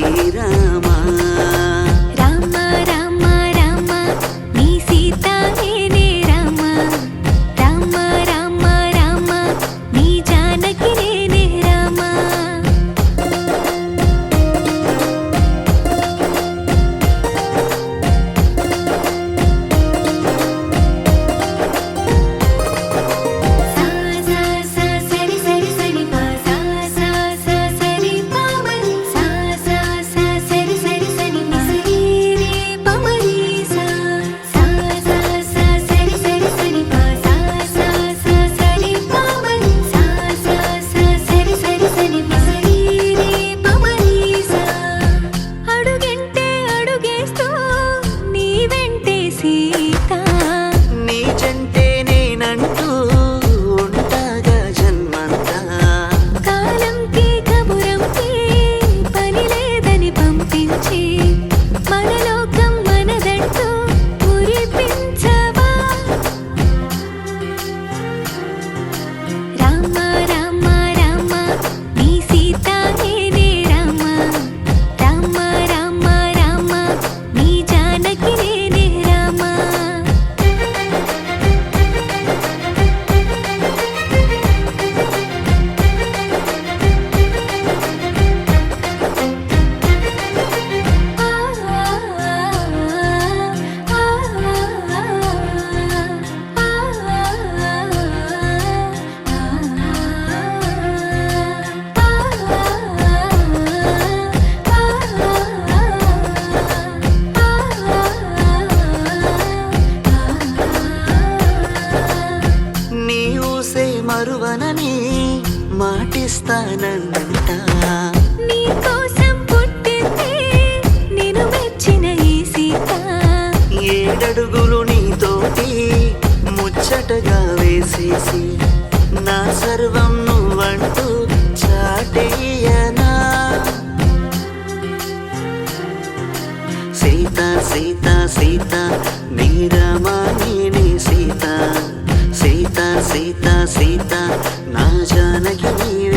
శ్రీరామా రామ రామ రామ నీ సీత నేనే రామ రామ రామ రామ నీ జానకి నేనే రామ నీ జంటే నేనంటూ ఉంటాగా జన్మంతా కాలంకి కబురంకి పని లేదని పంపించి మనలోకం మనదంటూ మురిపించవా రామ రామ రామ నీ సీత నేనే రామ రామ రామ రామ నీ జానకి నేనే రామ నీ ఊసే మరువనని మాటిస్తానంట నీ కోసం పుట్టింది నేను మెచ్చిన ఈ సీత 7 అడుగులు నీతోటి ముచ్చటగా వేసేసి నా సర్వం నువ్వంటూ చాటేయనా సీత సీత సీత నీ రామా నేనే సీత సీత సీత సీత నా జానకి నీవే